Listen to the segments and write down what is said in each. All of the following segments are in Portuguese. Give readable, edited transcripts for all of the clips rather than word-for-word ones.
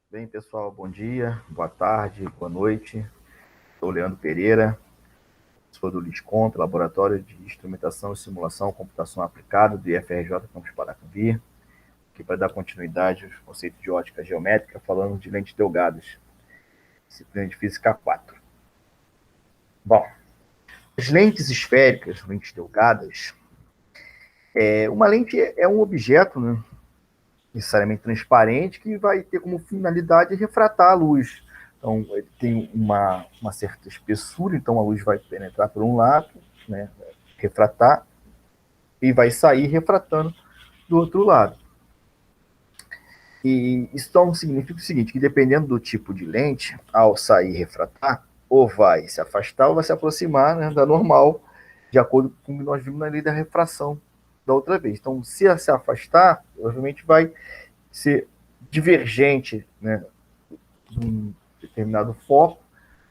Bem, pessoal, bom dia, boa tarde, boa noite. Sou Leandro Pereira, sou do LISCOMP, Laboratório de Instrumentação e Simulação Computação Aplicada do IFRJ Campus Paracambi, aqui para dar continuidade aos conceitos de ótica geométrica, falando de lentes delgadas, disciplina de Física 4. Bom, as lentes esféricas, lentes delgadas, uma lente é um objeto, né, necessariamente transparente, que vai ter como finalidade refratar a luz. Então, ele tem uma certa espessura, então a luz vai penetrar por um lado, né, refratar, e vai sair refratando do outro lado. E isso então significa o seguinte, que dependendo do tipo de lente, ao sair e refratar, ou vai se afastar ou vai se aproximar, né, da normal, de acordo com o que nós vimos na lei da refração da outra vez. Então, se afastar, provavelmente vai ser divergente, né, de um determinado foco,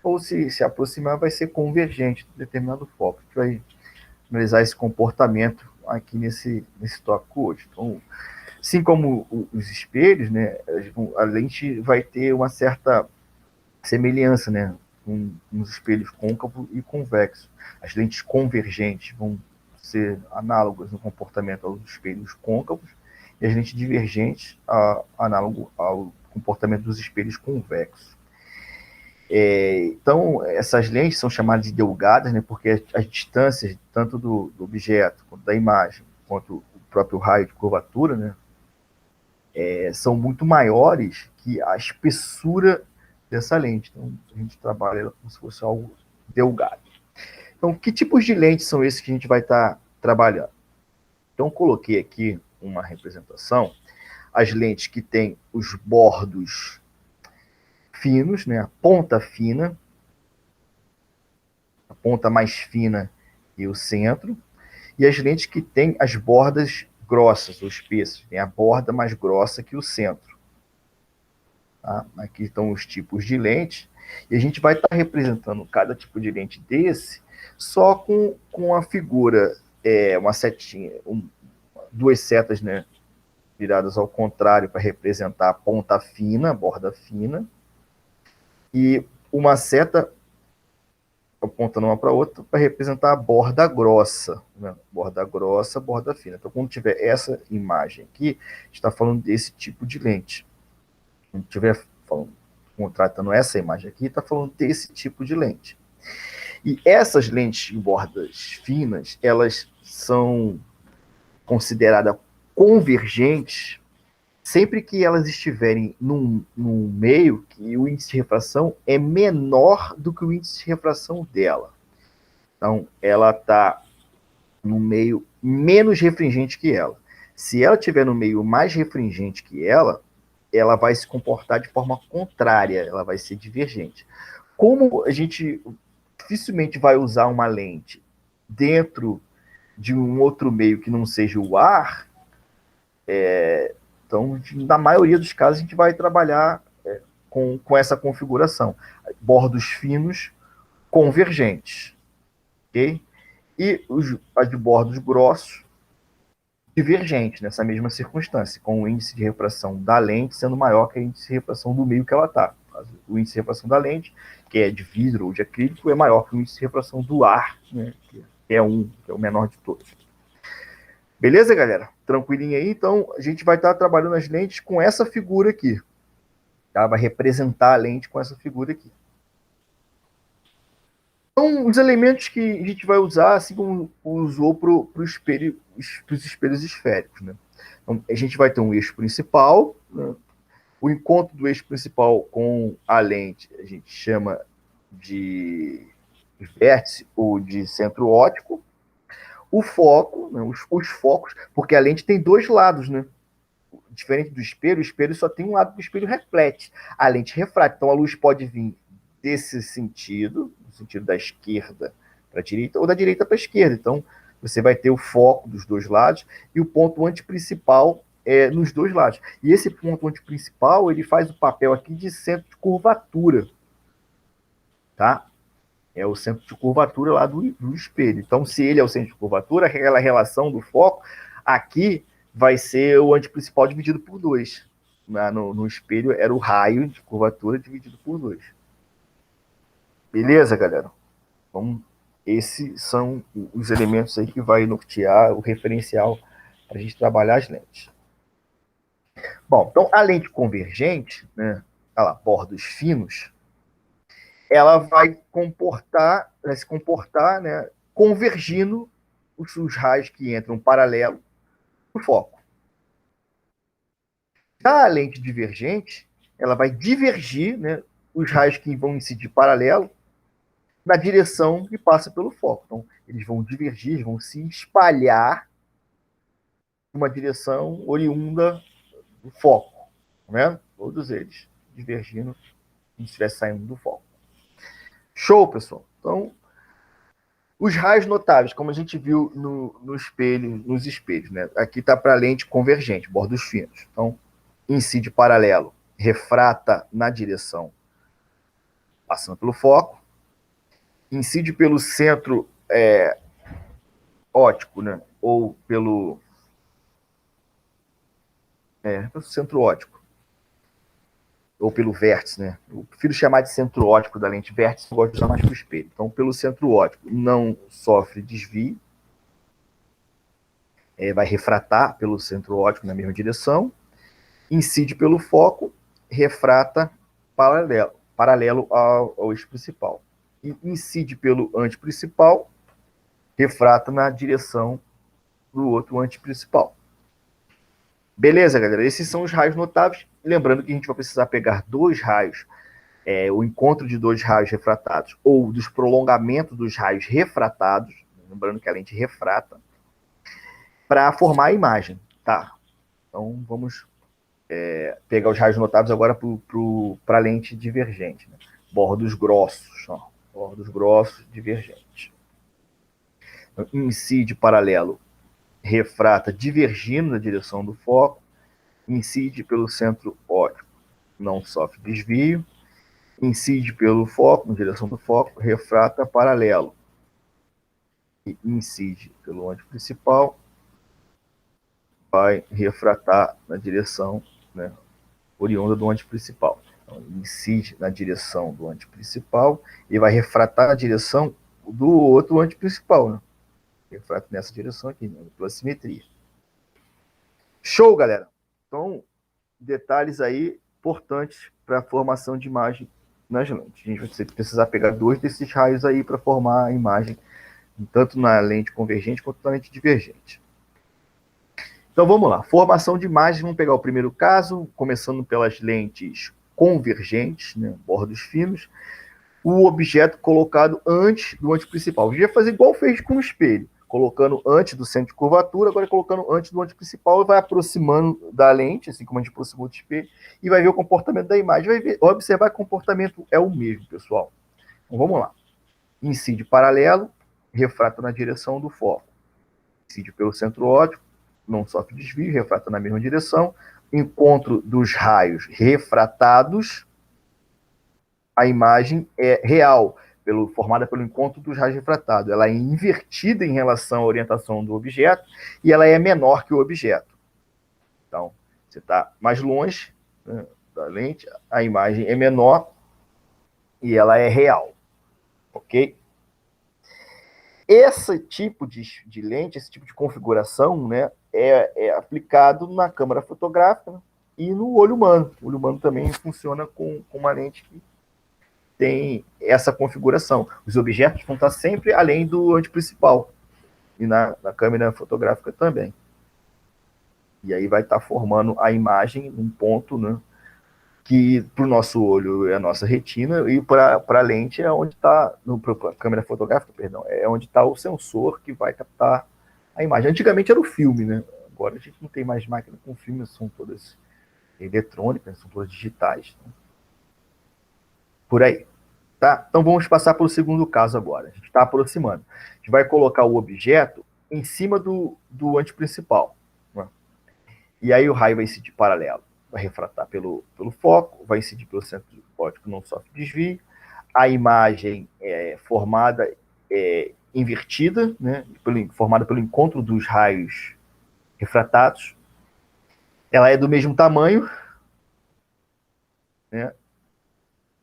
ou se aproximar, vai ser convergente de determinado foco. A gente vai analisar esse comportamento aqui nesse tópico hoje. Então, assim como os espelhos, né, a lente vai ter uma certa semelhança, né, com os espelhos côncavo e convexo. As lentes convergentes vão ser análogas no comportamento aos espelhos côncavos e as lentes divergentes análogo ao comportamento dos espelhos convexos. Então, essas lentes são chamadas de delgadas, né, porque as distâncias, tanto do objeto, quanto da imagem, quanto o próprio raio de curvatura, né, são muito maiores que a espessura dessa lente. Então, a gente trabalha como se fosse algo delgado. Então, que tipos de lentes são esses que a gente vai estar trabalhando? Então, coloquei aqui uma representação, as lentes que têm os bordos finos, né, a ponta mais fina e o centro, e as lentes que têm as bordas grossas ou espessas, tem a borda mais grossa que o centro. Tá? Aqui estão os tipos de lentes, e a gente vai estar representando cada tipo de lente desse só com a figura, uma setinha, duas setas, né, viradas ao contrário para representar a ponta fina, a borda fina, e uma seta apontando uma para outra para representar a borda grossa, né? Borda grossa, borda fina. Então, quando tiver essa imagem aqui, está falando desse tipo de lente. Quando estiver tratando essa imagem aqui, está falando desse tipo de lente. E essas lentes de bordas finas, elas são consideradas convergentes sempre que elas estiverem num meio que o índice de refração é menor do que o índice de refração dela. Então, ela está no meio menos refringente que ela. Se ela estiver no meio mais refringente que ela vai se comportar de forma contrária, ela vai ser divergente. Como a gente dificilmente vai usar uma lente dentro de um outro meio que não seja o ar, então, na maioria dos casos, a gente vai trabalhar com essa configuração. Bordos finos convergentes, ok? E as de bordos grossos divergentes nessa mesma circunstância, com o índice de refração da lente sendo maior que o índice de refração do meio que ela está. O índice de refração da lente, que é de vidro ou de acrílico, é maior que o índice de refração do ar, né, que é o menor de todos. Beleza, galera? Tranquilinho aí? Então, a gente vai estar trabalhando as lentes com essa figura aqui. Tá? Vai representar a lente com essa figura aqui. Então, os elementos que a gente vai usar, assim como usou para os espelhos esféricos. Né? Então, a gente vai ter um eixo principal, né? O encontro do eixo principal com a lente a gente chama de vértice ou de centro óptico. O foco, né? os focos, porque a lente tem dois lados, né? Diferente do espelho, o espelho só tem um lado que o espelho reflete. A lente refrata. Então a luz pode vir desse sentido, no sentido da esquerda para a direita, ou da direita para a esquerda. Então você vai ter o foco dos dois lados e o ponto antiprincipal nos dois lados. E esse ponto antiprincipal, ele faz o papel aqui de centro de curvatura. Tá? É o centro de curvatura lá do espelho. Então, se ele é o centro de curvatura, aquela relação do foco, aqui vai ser o antiprincipal dividido por 2. no espelho era o raio de curvatura dividido por 2. Beleza, galera? Então, esses são os elementos aí que vai nortear o referencial para a gente trabalhar as lentes. Bom, então a lente convergente, né, bordos finos, ela vai se comportar, né, convergindo os raios que entram paralelo no foco. Já a lente divergente, ela vai divergir, né, os raios que vão incidir paralelo na direção que passa pelo foco. Então, eles vão divergir, vão se espalhar numa direção oriunda do foco. Tá vendo? Todos eles divergindo, como se estivesse saindo do foco. Show, pessoal? Então, os raios notáveis, como a gente viu nos espelhos, né? Aqui está para a lente convergente, bordos finos. Então, incide paralelo, refrata na direção passando pelo foco, incide pelo centro óptico, né? Ou pelo centro óptico, ou pelo vértice, né? Eu prefiro chamar de centro óptico da lente vértice, eu gosto de usar mais para o espelho. Então, pelo centro óptico, não sofre desvio, vai refratar pelo centro óptico na mesma direção, incide pelo foco, refrata paralelo ao eixo principal. E incide pelo antiprincipal, refrata na direção do outro antiprincipal. Beleza, galera? Esses são os raios notáveis. Lembrando que a gente vai precisar pegar 2 raios, o encontro de 2 raios refratados, ou dos prolongamentos dos raios refratados, lembrando que a lente refrata, para formar a imagem. Tá? Então, vamos pegar os raios notáveis agora para a lente divergente. Né? Bordos grossos. Ó. Bordos grossos, divergentes. Então, incide paralelo, refrata divergindo na direção do foco, incide pelo centro óptico, não sofre desvio, incide pelo foco, na direção do foco, refrata paralelo, e incide pelo antiprincipal, vai refratar na direção, né, oriunda do antiprincipal. Então, incide na direção do antiprincipal e vai refratar na direção do outro antiprincipal, né? Refrata nessa direção aqui, né, pela simetria. Show, galera! Então, detalhes aí importantes para a formação de imagem nas lentes. A gente vai precisar pegar 2 desses raios aí para formar a imagem, tanto na lente convergente quanto na lente divergente. Então vamos lá, formação de imagens, vamos pegar o primeiro caso, começando pelas lentes convergentes, né, bordos finos, o objeto colocado antes do antiprincipal. A gente vai fazer igual fez com o espelho, colocando antes do centro de curvatura, agora colocando antes do antiprincipal, e vai aproximando da lente, assim como a gente aproximou do espelho, e vai ver o comportamento da imagem. Vai observar que o comportamento é o mesmo, pessoal. Então vamos lá. Incide paralelo, refrata na direção do foco. Incide pelo centro óptico, não sofre desvio, refrata na mesma direção. Encontro dos raios refratados, a imagem é real, formada pelo encontro dos raios refratados. Ela é invertida em relação à orientação do objeto e ela é menor que o objeto. Então, você está mais longe, né, da lente, a imagem é menor e ela é real. Ok? Esse tipo de lente, esse tipo de configuração, né, é aplicado na câmera fotográfica, né, e no olho humano. O olho humano também funciona com uma lente que tem essa configuração. Os objetos vão estar sempre além do antiprincipal. E na câmera fotográfica também. E aí vai estar formando a imagem, um ponto, né, que para o nosso olho é a nossa retina, e para a lente é onde está, para a câmera fotográfica, perdão, é onde está o sensor que vai captar a imagem. Antigamente era o filme, né? Agora a gente não tem mais máquina com filme, são todas eletrônicas, são todas digitais. Né? Por aí. Tá? Então vamos passar para o segundo caso agora. A gente está aproximando. A gente vai colocar o objeto em cima do antiprincipal. Né? E aí o raio vai incidir paralelo. Vai refratar pelo foco, vai incidir pelo centro óptico, não sofre desvio. A imagem é formada, invertida, né? Formada pelo encontro dos raios refratados. Ela é do mesmo tamanho, né?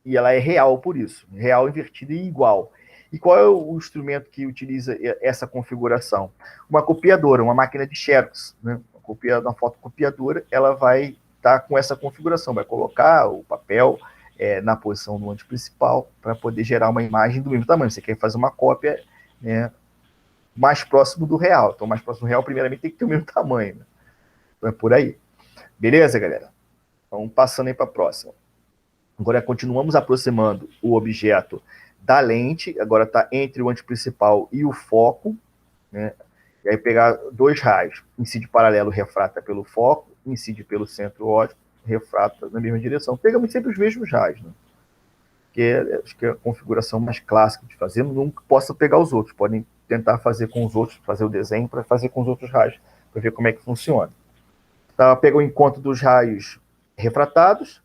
E ela é real por isso, real, invertida e igual. E qual é o instrumento que utiliza essa configuração? Uma copiadora, uma máquina de xerox, né? Uma fotocopiadora, ela vai estar com essa configuração, vai colocar o papel na posição do ângulo principal para poder gerar uma imagem do mesmo tamanho. Você quer fazer uma cópia, né, mais próximo do real. Então, mais próximo do real, primeiramente, tem que ter o mesmo tamanho, né? Então, é por aí. Beleza, galera? Então, passando aí para a próxima. Agora continuamos aproximando o objeto da lente, agora está entre o antiprincipal e o foco, né? E aí pegar dois raios, incide paralelo, refrata pelo foco, incide pelo centro óptico, refrata na mesma direção. Pegamos sempre os mesmos raios, né? Que acho que é a configuração mais clássica de fazer, nunca possa pegar os outros, podem tentar fazer com os outros, fazer o desenho para fazer com os outros raios, para ver como é que funciona. Tá, pega o encontro dos raios refratados,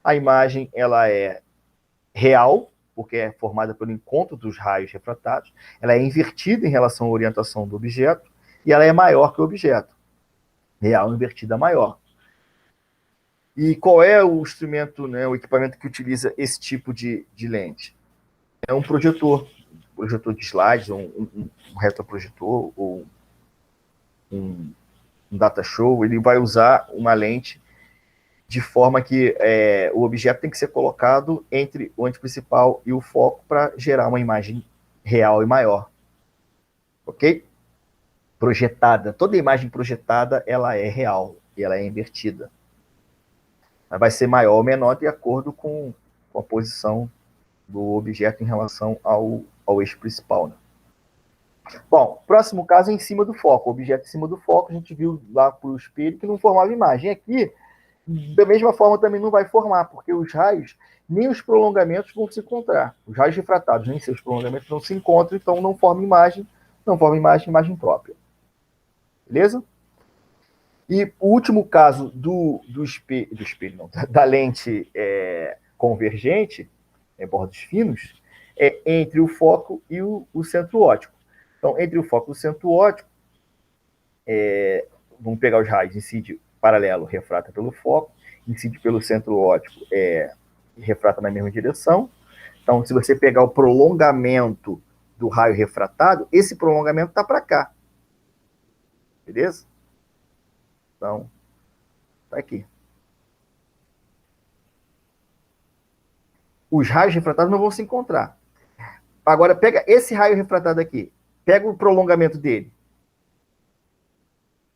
a imagem ela é real, porque é formada pelo encontro dos raios refratados, ela é invertida em relação à orientação do objeto, e ela é maior que o objeto. Real invertida maior. E qual é o instrumento, né, o equipamento que utiliza esse tipo de lente? É um projetor de slides, um retroprojetor, ou um data show, ele vai usar uma lente de forma que o objeto tem que ser colocado entre o ente principal e o foco para gerar uma imagem real e maior. Ok? Projetada. Toda imagem projetada, ela é real e ela é invertida. Ela vai ser maior ou menor de acordo com a posição do objeto em relação ao eixo principal. Né? Bom, próximo caso é em cima do foco. O objeto em cima do foco, a gente viu lá para o espelho que não formava imagem. Aqui, da mesma forma, também não vai formar, porque os raios, nem os prolongamentos vão se encontrar. Os raios refratados, nem seus prolongamentos não se encontram, então não forma imagem, imagem própria. Beleza? E o último caso do espelho não, da lente convergente, bordos finos, é entre o foco e o centro óptico. Então, entre o foco e o centro óptico, vamos pegar os raios, incide paralelo, refrata pelo foco, incide pelo centro óptico, refrata na mesma direção. Então, se você pegar o prolongamento do raio refratado, esse prolongamento está para cá. Beleza? Então, está aqui. Os raios refratados não vão se encontrar. Agora, pega esse raio refratado aqui. Pega o prolongamento dele.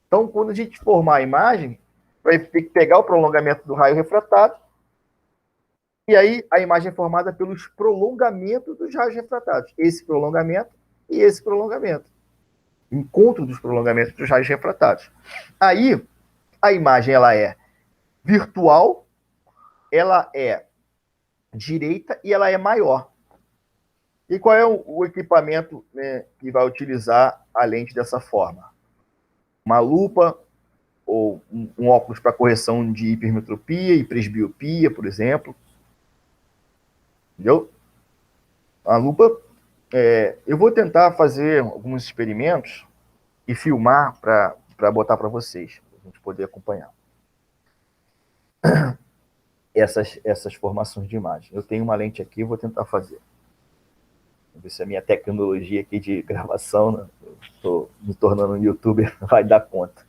Então, quando a gente formar a imagem, vai ter que pegar o prolongamento do raio refratado, e aí a imagem é formada pelos prolongamentos dos raios refratados. Esse prolongamento e esse prolongamento. Encontro dos prolongamentos dos raios refratados. Aí, a imagem ela é virtual, ela é direita e ela é maior. E qual é o equipamento, né, que vai utilizar a lente dessa forma? Uma lupa ou um óculos para correção de hipermetropia e presbiopia, por exemplo. Entendeu? A lupa, eu vou tentar fazer alguns experimentos e filmar para botar para vocês, para a gente poder acompanhar essas formações de imagem. Eu tenho uma lente aqui, vou tentar fazer. Vamos ver se a minha tecnologia aqui de gravação, né? Estou me tornando um youtuber, vai dar conta.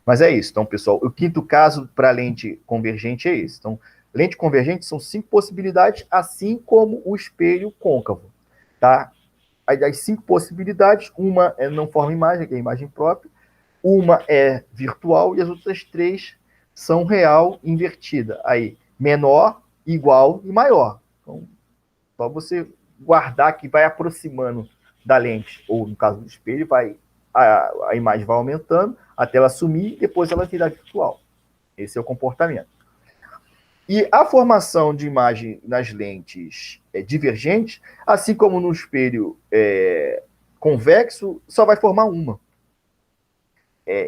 Mas é isso. Então, pessoal, o quinto caso para lente convergente é esse. Então, lente convergente são 5 possibilidades, assim como o espelho côncavo. Tá? As 5 possibilidades, uma não forma imagem, que é a imagem própria, uma é virtual e as outras 3 são real invertida. Aí, menor, igual e maior. Então, só você guardar que vai aproximando da lente, ou no caso do espelho, a imagem vai aumentando até ela sumir e depois ela virar virtual. Esse é o comportamento. E a formação de imagem nas lentes divergentes, assim como no espelho convexo, só vai formar uma.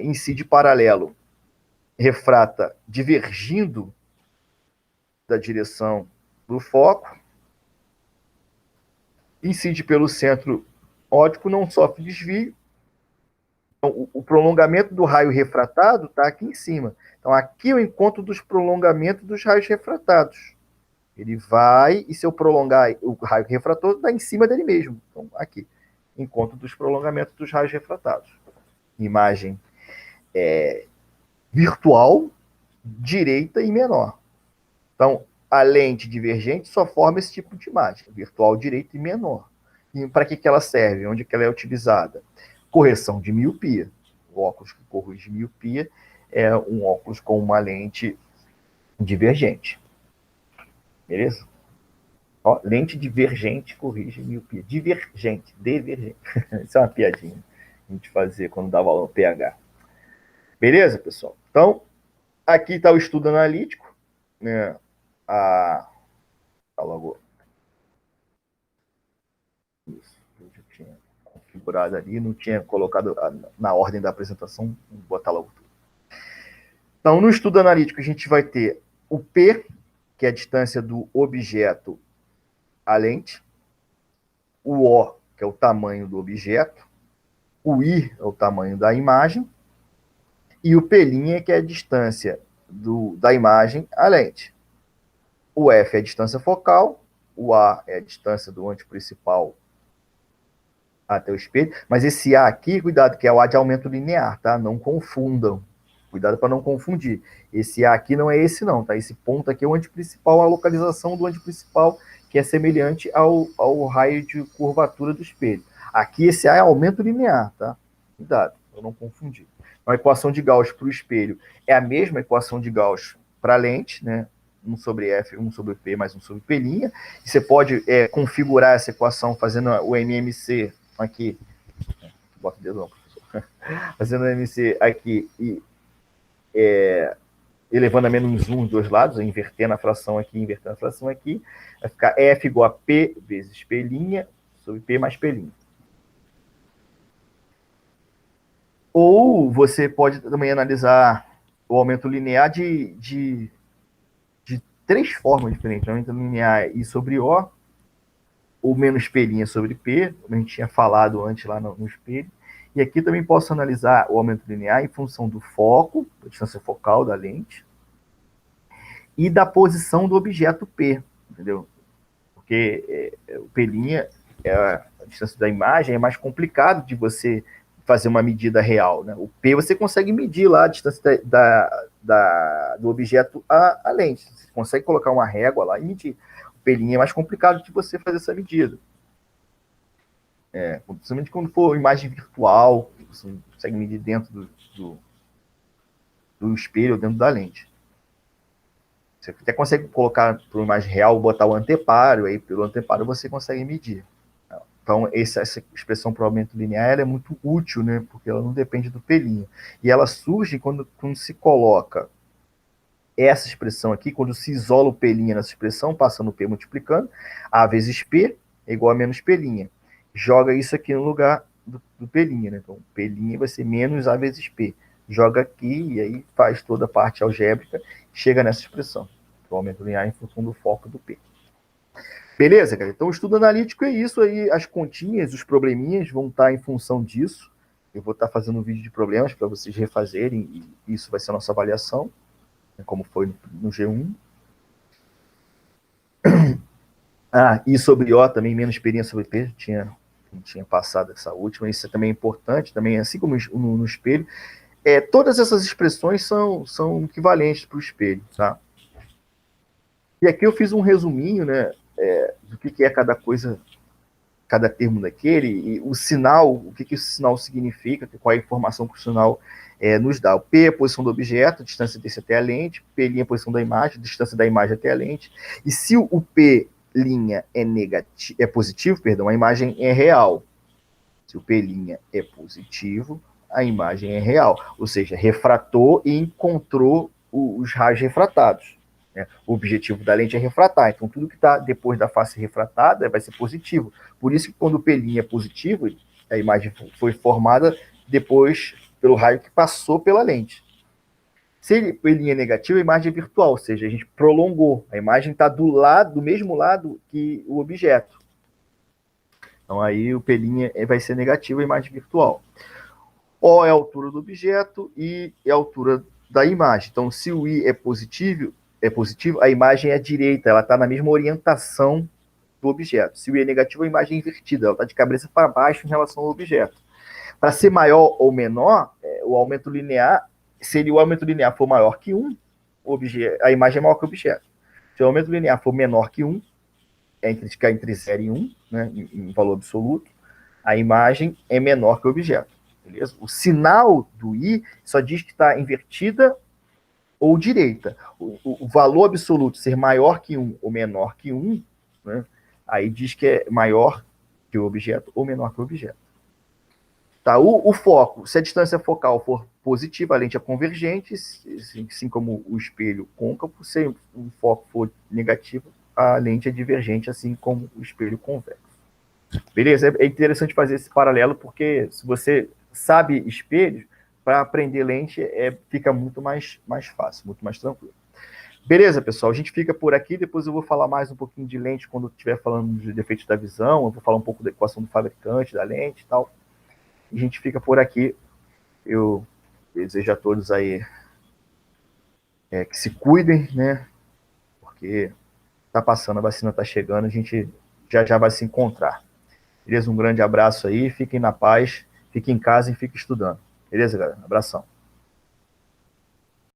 Incide paralelo, refrata divergindo da direção do foco, incide pelo centro óptico, não sofre desvio, Então, o prolongamento do raio refratado está aqui em cima. Então, aqui é o encontro dos prolongamentos dos raios refratados. Ele vai, e se eu prolongar o raio refrator, está em cima dele mesmo. Então, aqui, encontro dos prolongamentos dos raios refratados. Imagem virtual, direita e menor. Então, a lente divergente só forma esse tipo de imagem, virtual, direita e menor. E para que ela serve? Onde que ela é utilizada? Correção de miopia. O óculos que corrige miopia é um óculos com uma lente divergente. Beleza? Ó, lente divergente corrige miopia. Divergente. Isso é uma piadinha a gente fazia quando dava aula no PH. Beleza, pessoal? Então, aqui está o estudo analítico, né? Tá logo. Isso, eu já tinha configurado ali, não tinha colocado na ordem da apresentação, vou botar logo tudo. Então, no estudo analítico, a gente vai ter o P, que é a distância do objeto à lente, o O, que é o tamanho do objeto, o I é o tamanho da imagem, e o P', que é a distância da imagem à lente. O F é a distância focal, o A é a distância do ângulo principal até o espelho, mas esse A aqui, cuidado, que é o A de aumento linear, tá? Não confundam. Cuidado para não confundir. Esse A aqui não é esse não, tá? Esse ponto aqui é o ângulo principal, a localização do ângulo principal, que é semelhante ao raio de curvatura do espelho. Aqui esse A é aumento linear, tá? Cuidado, para não confundir. A equação de Gauss para o espelho é a mesma equação de Gauss para a lente, né? 1 sobre F, 1 sobre P, mais 1 sobre P'. E você pode configurar essa equação fazendo o MMC aqui. Bota o dedo não, professor. Fazendo o MMC aqui e elevando a menos 1 dos dois lados, invertendo a fração aqui, invertendo a fração aqui, vai ficar F igual a P vezes P' sobre P mais P'. Ou você pode também analisar o aumento linear de 3 formas diferentes. O aumento linear I sobre O menos P' sobre P, como a gente tinha falado antes lá no espelho. E aqui também posso analisar o aumento linear em função do foco, da distância focal da lente, e da posição do objeto P, entendeu? Porque o P', a distância da imagem, é mais complicado de você fazer uma medida real, né? O P você consegue medir lá a distância do objeto à lente. Você consegue colocar uma régua lá e medir. O P' é mais complicado de você fazer essa medida. Principalmente quando for imagem virtual, você não consegue medir dentro do espelho ou dentro da lente. Você até consegue colocar para uma imagem real, botar o anteparo, aí pelo anteparo você consegue medir. Então, essa expressão para o aumento linear ela é muito útil, né? Porque ela não depende do P'. E ela surge quando se coloca essa expressão aqui, quando se isola o P' nessa expressão, passando o P multiplicando, A vezes P é igual a menos P'. Joga isso aqui no lugar do P', né? Então, P' vai ser menos A vezes P. Joga aqui e aí faz toda a parte algébrica, chega nessa expressão. O aumento linear em função do foco do P. Beleza, cara? Então, o estudo analítico é isso aí. As continhas, os probleminhas vão estar em função disso. Eu vou estar fazendo um vídeo de problemas para vocês refazerem, e isso vai ser a nossa avaliação, como foi no G1. E sobre O também, menos experiência sobre P, tinha passado essa última. Isso também é importante, também, assim como no espelho. Todas essas expressões são equivalentes para o espelho, tá? E aqui eu fiz um resuminho, né, do que é cada coisa, cada termo daquele, e o sinal, o que o sinal significa, qual é a informação que o sinal nos dá. O P é a posição do objeto, a distância desse até a lente, P' é a posição da imagem, a distância da imagem até a lente, e se o P' é positivo, a imagem é real. Se o P' é positivo, a imagem é real, ou seja, refratou e encontrou os raios refratados. Né? O objetivo da lente é refratar, então tudo que está depois da face refratada vai ser positivo. Por isso que quando o P' é positivo, a imagem foi formada depois pelo raio que passou pela lente. Se o P' é negativo, a imagem é virtual, ou seja, a gente prolongou. A imagem está do mesmo lado que o objeto. Então aí o P' vai ser negativo, a imagem virtual. O é a altura do objeto, I é a altura da imagem. Então, se o I é positivo, a imagem é direita, ela está na mesma orientação do objeto. Se o I é negativo, a imagem é invertida, ela está de cabeça para baixo em relação ao objeto. Para ser maior ou menor, o aumento linear, se o aumento linear for maior que 1, a imagem é maior que o objeto. Se o aumento linear for menor que 1, ficar entre 0 e 1, né, em valor absoluto, a imagem é menor que o objeto. Beleza? O sinal do I só diz que está invertida ou direita. O valor absoluto ser maior que 1 ou menor que 1, né, aí diz que é maior que o objeto ou menor que o objeto. Tá? O foco, se a distância focal for positiva, a lente é convergente, assim como o espelho côncavo. Se o foco for negativo, a lente é divergente, assim como o espelho convexo. Beleza? É interessante fazer esse paralelo, porque se você sabe espelho, para aprender lente fica muito mais fácil, muito mais tranquilo. Beleza, pessoal? A gente fica por aqui. Depois eu vou falar mais um pouquinho de lente quando estiver falando de defeitos da visão. Eu vou falar um pouco da equação do fabricante, da lente e tal. E a gente fica por aqui. Eu desejo a todos aí que se cuidem, né? Porque tá passando, a vacina tá chegando, a gente já vai se encontrar. Beleza? Um grande abraço aí, fiquem na paz, fiquem em casa e fiquem estudando. Beleza, galera? Abração.